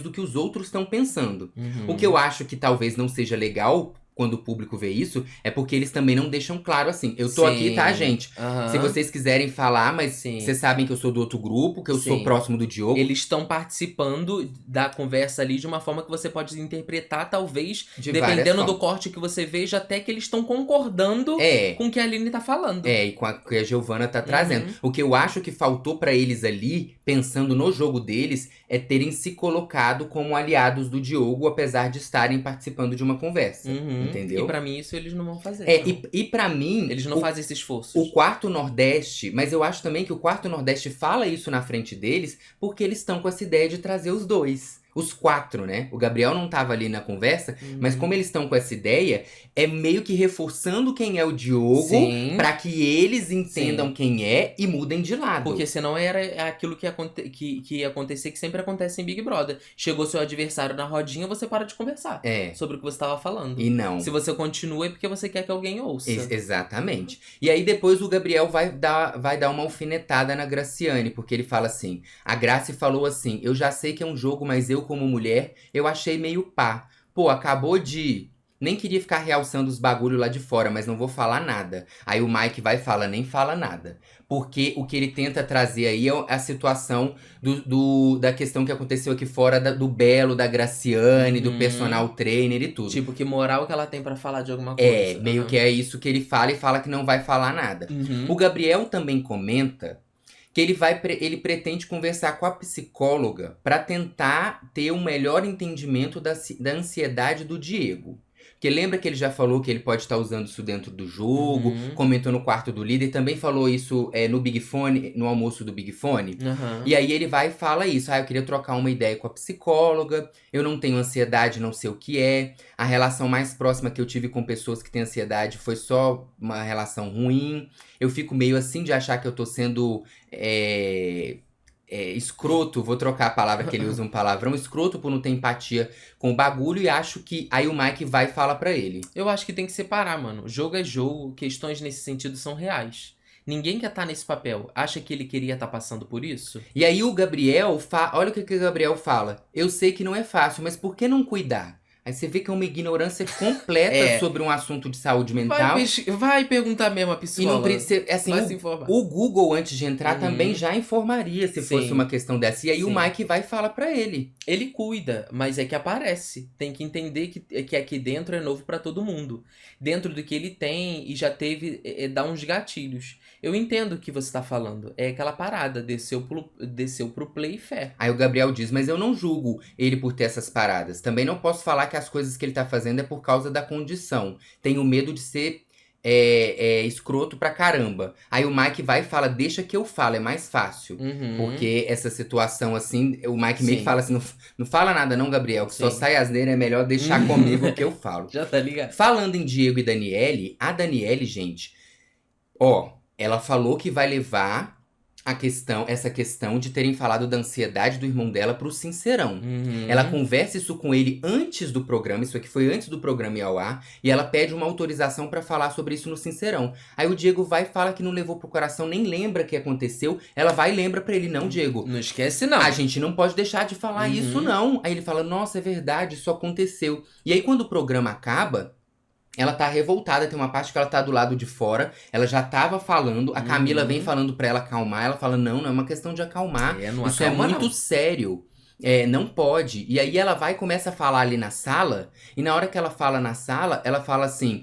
do que os outros estão pensando. Uhum. O que eu acho que talvez não seja legal quando o público vê isso, é porque eles também não deixam claro assim. Eu tô aqui, tá, gente? Aham. Se vocês quiserem falar, mas Sim. vocês sabem que eu sou do outro grupo, que eu sou Sim. próximo do Diogo. Eles estão participando da conversa ali de uma forma que você pode interpretar, talvez, De várias dependendo do formas. corte que você veja, até que eles estão concordando com o que a Aline tá falando. E com que a Giovana tá trazendo. O que eu acho que faltou pra eles ali, pensando no jogo deles, é terem se colocado como aliados do Diogo, apesar de estarem participando de uma conversa. Uhum. Entendeu? E pra mim isso eles não vão fazer. não. E pra mim, Eles não fazem esse esforço. o Quarto Nordeste, mas eu acho também que o Quarto Nordeste fala isso na frente deles, porque eles estão com essa ideia de trazer os dois. Os quatro, né? O Gabriel não tava ali na conversa, mas como eles estão com essa ideia, é meio que reforçando quem é o Diogo Sim. pra que eles entendam Sim. quem é e mudem de lado. Porque senão era aquilo que ia acontecer, que sempre acontece em Big Brother. Chegou seu adversário na rodinha, você para de conversar sobre o que você tava falando. E não. Se você continua é porque você quer que alguém ouça. Exatamente. E aí depois o Gabriel vai dar uma alfinetada na Graciane, porque ele fala assim: a Graci falou assim, eu já sei que é um jogo, mas eu como mulher, eu achei meio pá. Pô, acabou de... Nem queria ficar realçando os bagulho lá de fora, mas não vou falar nada. Aí o Mike vai e fala, nem fala nada. Porque o que ele tenta trazer aí é a situação da questão que aconteceu aqui fora do Belo, da Graciane, do personal trainer e tudo. Tipo, que moral que ela tem pra falar de alguma coisa. Meio que é isso que ele fala e fala que não vai falar nada. O Gabriel também comenta que ele pretende conversar com a psicóloga pra tentar ter um melhor entendimento da ansiedade do Diego. Porque lembra que ele já falou que ele pode estar usando isso dentro do jogo, comentou no quarto do líder, também falou isso no Big Fone, no almoço do Big Fone. E aí ele vai e fala isso, eu queria trocar uma ideia com a psicóloga, eu não tenho ansiedade, não sei o que é. A relação mais próxima que eu tive com pessoas que têm ansiedade foi só uma relação ruim. Eu fico meio assim de achar que eu tô sendo... escroto, vou trocar a palavra que ele usa, um palavrão, escroto por não ter empatia com o bagulho, e acho que aí o Mike vai e fala pra ele. Eu acho que tem que separar, mano. Jogo é jogo, questões nesse sentido são reais. Ninguém quer estar nesse papel. Acha que ele queria estar passando por isso? E aí o Gabriel, olha o que o Gabriel fala. Eu sei que não é fácil, mas por que não cuidar? Aí você vê que é uma ignorância completa sobre um assunto de saúde mental. Vai perguntar mesmo a psicóloga. Assim, vai se informar. O Google, antes de entrar, também já informaria se fosse uma questão dessa. E aí o Mike vai e fala pra ele. Ele cuida, mas é que aparece. Tem que entender que aqui dentro é novo pra todo mundo. Dentro do que ele tem e já teve, dá uns gatilhos. Eu entendo o que você tá falando. É aquela parada, desceu pro play e fé. Aí o Gabriel diz, mas eu não julgo ele por ter essas paradas. Também não posso falar que as coisas que ele tá fazendo é por causa da condição. Tenho medo de ser escroto pra caramba. Aí o Mike vai e fala, deixa que eu falo, é mais fácil. Porque essa situação assim, o Mike meio que fala assim, não fala nada não, Gabriel, que só sai asneira, é melhor deixar comigo que eu falo. Já tá ligado? Falando em Diego e Daniele, a Daniele, gente, ela falou que vai levar essa questão de terem falado da ansiedade do irmão dela pro Sincerão. Ela conversa isso com ele antes do programa, isso aqui foi antes do programa ir ao ar, e ela pede uma autorização pra falar sobre isso no Sincerão. Aí o Diego vai e fala que não levou pro coração, nem lembra o que aconteceu. Ela vai e lembra pra ele, não, Diego. Não esquece, não. A gente não pode deixar de falar isso, não. Aí ele fala, nossa, é verdade, isso aconteceu. E aí quando o programa acaba... Ela tá revoltada, tem uma parte que ela tá do lado de fora, ela já tava falando, a Camila vem falando pra ela acalmar, ela fala, não é uma questão de acalmar, isso é muito sério, não pode. E aí ela vai e começa a falar ali na sala, e na hora que ela fala na sala, ela fala assim,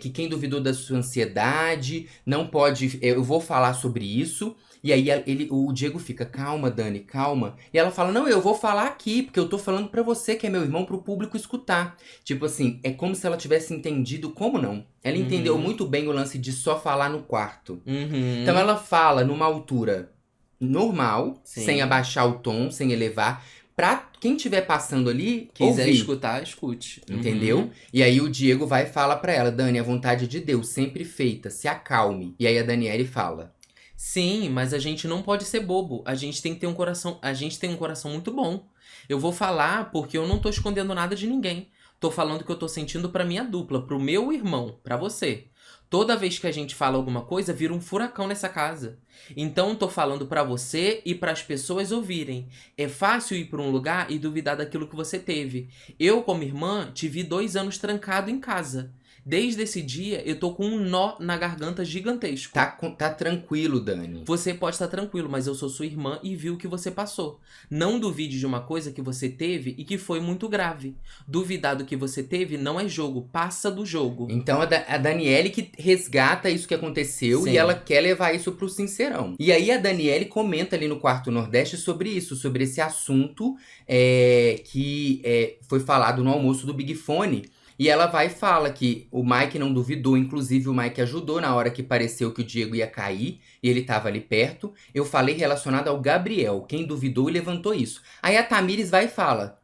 que quem duvidou da sua ansiedade, não pode, eu vou falar sobre isso. E aí o Diego fica, calma, Dani, calma. E ela fala, não, eu vou falar aqui, porque eu tô falando pra você, que é meu irmão, pro público escutar. Tipo assim, é como se ela tivesse entendido, como não? Ela entendeu muito bem o lance de só falar no quarto. Então ela fala numa altura normal, sem abaixar o tom, sem elevar, pra quem estiver passando ali, quiser ouvir. Escutar, escute. Entendeu? E aí o Diego vai e fala pra ela, Dani, a vontade de Deus, sempre feita, se acalme. E aí a Daniele fala... Sim, mas a gente não pode ser bobo. A gente tem que ter um coração. A gente tem um coração muito bom. Eu vou falar porque eu não tô escondendo nada de ninguém. Tô falando o que eu tô sentindo pra minha dupla, pro meu irmão, pra você. Toda vez que a gente fala alguma coisa, vira um furacão nessa casa. Então tô falando pra você e pras pessoas ouvirem. É fácil ir pra um lugar e duvidar daquilo que você teve. Eu, como irmã, te vi 2 anos trancado em casa. Desde esse dia, eu tô com um nó na garganta gigantesco. Tá tranquilo, Dani. Você pode estar tranquilo, mas eu sou sua irmã e vi o que você passou. Não duvide de uma coisa que você teve e que foi muito grave. Duvidar do que você teve não é jogo, passa do jogo. Então a Daniele que resgata isso que aconteceu e ela quer levar isso pro Sincerão. E aí a Daniele comenta ali no Quarto Nordeste sobre isso, sobre esse assunto que foi falado no almoço do Big Fone. E ela vai e fala que o Mike não duvidou, inclusive o Mike ajudou na hora que pareceu que o Diego ia cair, e ele tava ali perto. Eu falei relacionado ao Gabriel, quem duvidou e levantou isso. Aí a Tamires vai e fala.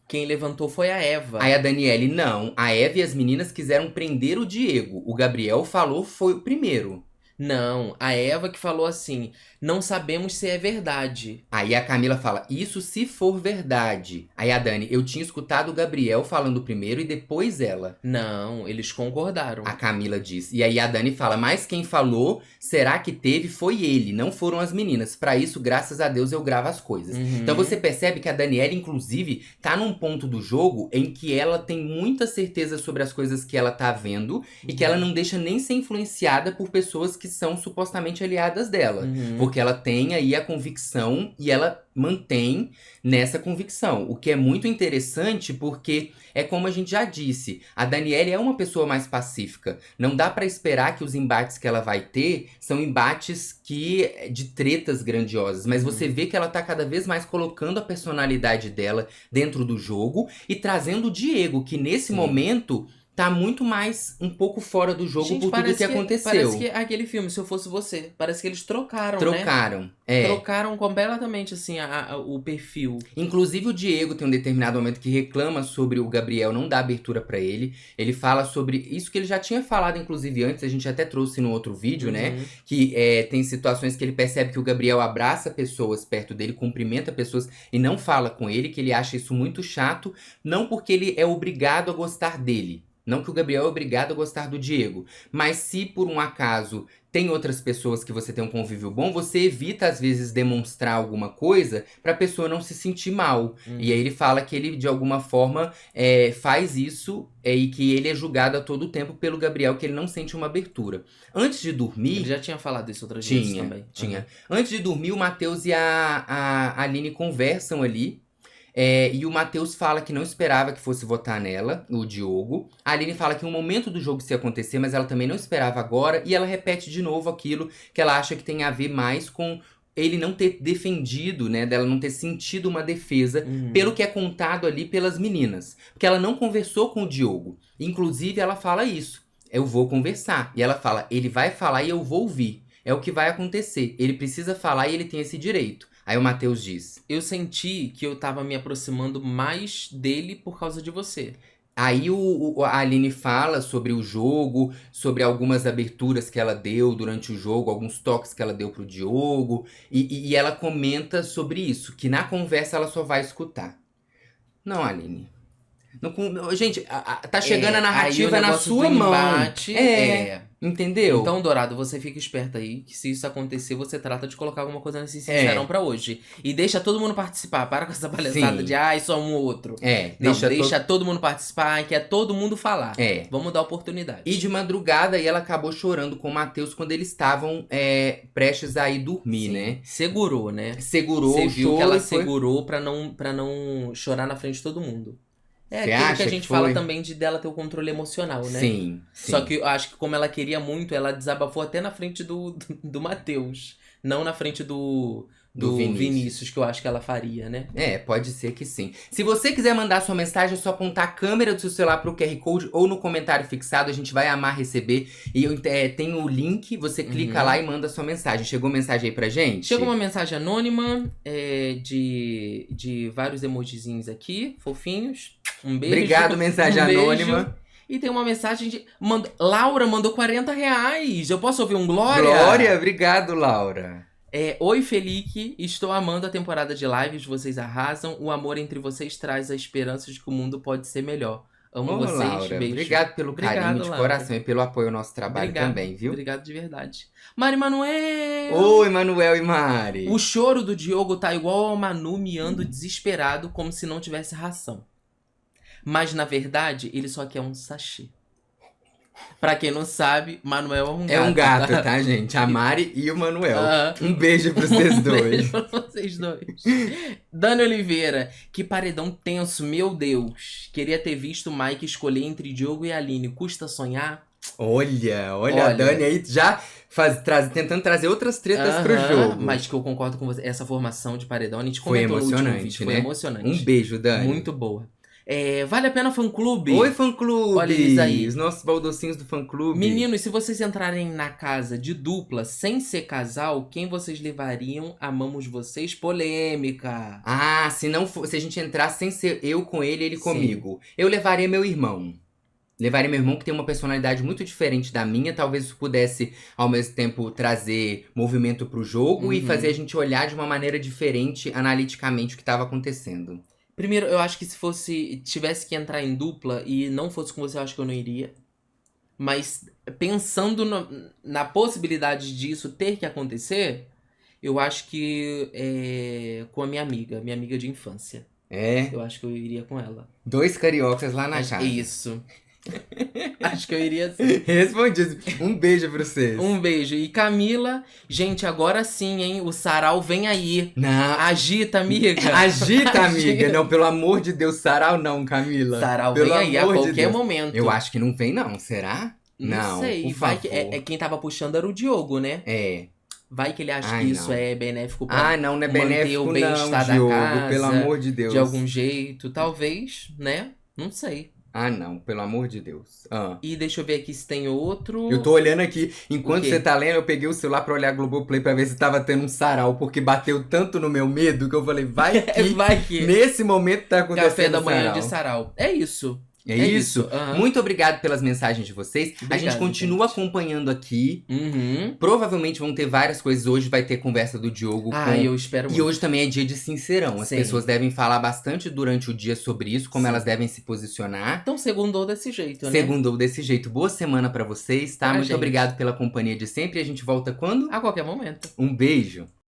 Quem levantou foi a Eva. Aí a Daniele, não, a Eva e as meninas quiseram prender o Diego. O Gabriel falou foi o primeiro. Não, a Eva que falou assim, não sabemos se é verdade. Aí a Camila fala, isso se for verdade. Aí a Dani, eu tinha escutado o Gabriel falando primeiro e depois ela. Não, eles concordaram. A Camila diz. E aí a Dani fala, mas quem falou, será que teve, foi ele, não foram as meninas. Pra isso, graças a Deus, eu gravo as coisas. Então você percebe que a Daniela, inclusive, tá num ponto do jogo em que ela tem muita certeza sobre as coisas que ela tá vendo e que ela não deixa nem ser influenciada por pessoas que são supostamente aliadas dela. Porque ela tem aí a convicção e ela mantém nessa convicção. O que é muito interessante porque é como a gente já disse, a Daniele é uma pessoa mais pacífica. Não dá pra esperar que os embates que ela vai ter são embates de tretas grandiosas. Mas você vê que ela tá cada vez mais colocando a personalidade dela dentro do jogo e trazendo o Diego, que nesse momento tá muito mais um pouco fora do jogo. Gente, por tudo que aconteceu. Parece que aquele filme, Se Eu Fosse Você, parece que eles trocaram, né? Trocaram completamente, assim, o perfil. Inclusive o Diego tem um determinado momento que reclama sobre o Gabriel não dar abertura pra ele. Ele fala sobre isso que ele já tinha falado, inclusive, antes. A gente até trouxe no outro vídeo, né? Que tem situações que ele percebe que o Gabriel abraça pessoas perto dele, cumprimenta pessoas e não fala com ele, que ele acha isso muito chato. Não porque ele é obrigado a gostar dele. Não que o Gabriel é obrigado a gostar do Diego. Mas se por um acaso tem outras pessoas que você tem um convívio bom, você evita às vezes demonstrar alguma coisa pra pessoa não se sentir mal. E aí ele fala que ele de alguma forma faz isso e que ele é julgado a todo tempo pelo Gabriel, que ele não sente uma abertura. Antes de dormir... Ele já tinha falado isso outras vezes também. Tinha. Antes de dormir, o Matheus e a Aline conversam ali. E o Matheus fala que não esperava que fosse votar nela, o Diogo. A Aline fala que um momento do jogo se acontecer, mas ela também não esperava agora. E ela repete de novo aquilo que ela acha que tem a ver mais com ele não ter defendido, né? Dela não ter sentido uma defesa pelo que é contado ali pelas meninas. Porque ela não conversou com o Diogo. Inclusive, ela fala isso. Eu vou conversar. E ela fala, ele vai falar e eu vou ouvir. É o que vai acontecer. Ele precisa falar e ele tem esse direito. Aí o Matheus diz... Eu senti que eu tava me aproximando mais dele por causa de você. Aí a Aline fala sobre o jogo, sobre algumas aberturas que ela deu durante o jogo, alguns toques que ela deu pro Diogo. E ela comenta sobre isso, que na conversa ela só vai escutar. Não, Aline... Gente, tá chegando a narrativa na sua mão. Embate, entendeu? Então, Dourado, você fica esperto aí, que se isso acontecer, você trata de colocar alguma coisa nesse sincerão pra hoje. E deixa todo mundo participar. Para com essa palhaçada de, só um ou outro. Deixa todo mundo participar, que é todo mundo falar. Vamos dar oportunidade. E de madrugada, aí ela acabou chorando com o Matheus quando eles estavam prestes a ir dormir, né? Segurou, né? Segurou, você viu que ela segurou pra não chorar na frente de todo mundo. Aquilo que a gente fala também dela ter o controle emocional, né? Sim. Só que eu acho que como ela queria muito, ela desabafou até na frente do Matheus. Não na frente do Vinícius, que eu acho que ela faria, né? Pode ser que sim. Se você quiser mandar sua mensagem, é só apontar a câmera do seu celular pro QR Code ou no comentário fixado. A gente vai amar receber. E tem o link, você clica lá e manda sua mensagem. Chegou mensagem aí pra gente? Chegou uma mensagem anônima de vários emojizinhos aqui, fofinhos. Um beijo. Obrigado, mensagem anônima. E tem uma mensagem de... Laura mandou R$40. Eu posso ouvir um Glória? Glória, obrigado, Laura. Oi, Felique. Estou amando a temporada de lives. Vocês arrasam. O amor entre vocês traz a esperança de que o mundo pode ser melhor. Amo vocês. Laura, beijo. Obrigado pelo carinho de coração e pelo apoio ao nosso trabalho também, viu? Obrigado de verdade. Mari Manuel! Oi, Manuel e Mari. O choro do Diogo tá igual ao Manu miando desesperado, como se não tivesse ração. Mas, na verdade, ele só quer um sachê. Pra quem não sabe, Manuel é um gato. É um gato, tá, gente? A Mari e o Manuel. Um beijo pra vocês dois. Beijo pra vocês dois. Dani Oliveira. Que paredão tenso, meu Deus. Queria ter visto o Mike escolher entre Diogo e Aline. Custa sonhar? Olha, a Dani aí já tentando trazer outras tretas pro jogo. Mas que eu concordo com você. Essa formação de paredão, a gente comentou no último vídeo. Foi emocionante. Um beijo, Dani. Muito boa. Vale a Pena Fã Clube. Oi, fã-clube! Olha eles aí. Os nossos baldocinhos do fã-clube. Meninos, se vocês entrarem na casa de dupla, sem ser casal, quem vocês levariam? Amamos vocês. Polêmica. Ah, se a gente entrasse sem ser eu com ele e ele Sim. comigo. Eu levaria meu irmão. Levaria meu irmão, que tem uma personalidade muito diferente da minha. Talvez isso pudesse, ao mesmo tempo, trazer movimento pro jogo e Uhum. fazer a gente olhar de uma maneira diferente, analiticamente, o que tava acontecendo. Primeiro, eu acho que se tivesse que entrar em dupla e não fosse com você, eu acho que eu não iria. Mas pensando na possibilidade disso ter que acontecer, eu acho que com a minha amiga de infância. É, Eu acho que eu iria com ela. 2 cariocas lá na Acho- casa. Isso. Acho que eu iria assim. Respondi. Um beijo pra vocês. Um beijo. E Camila, gente, agora sim, hein? O sarau vem aí. Não, Agita, amiga. agita, amiga. Não, pelo amor de Deus, sarau não, Camila. Sarau Pelo vem aí a amor de qualquer Deus. momento. Eu acho que não vem não, será? Não sei. por Vai que, favor. quem tava puxando era o Diogo, né? É. Vai que ele acha Ai, que isso não. é benéfico pra Ah, não é manter benéfico o não, bem-estar da Diogo. casa, Pelo amor de Deus. de algum jeito. Talvez, né? Não sei. Ah, não, pelo amor de Deus. Ah. E deixa eu ver aqui se tem outro. Eu tô olhando aqui, enquanto O quê? você tá lendo, eu peguei o celular pra olhar a Globoplay pra ver se tava tendo um sarau, porque bateu tanto no meu medo que eu falei, vai que Vai que. nesse momento tá acontecendo Café da manhã sarau. de sarau. É isso. É isso? Aham. Muito obrigado pelas mensagens de vocês. A Obrigado, gente continua gente. acompanhando aqui. Uhum. Provavelmente vão ter várias coisas. Hoje vai ter conversa do Diogo Ah, com... eu espero E muito. hoje também é dia de Sincerão. As Sim. pessoas devem falar bastante durante o dia sobre isso, como Sim. elas devem se posicionar. Então, segundou desse jeito, né? Segundou desse jeito. Boa semana pra vocês, tá? Pra Muito gente. obrigado pela companhia de sempre. E a gente volta quando? A qualquer momento. Um beijo.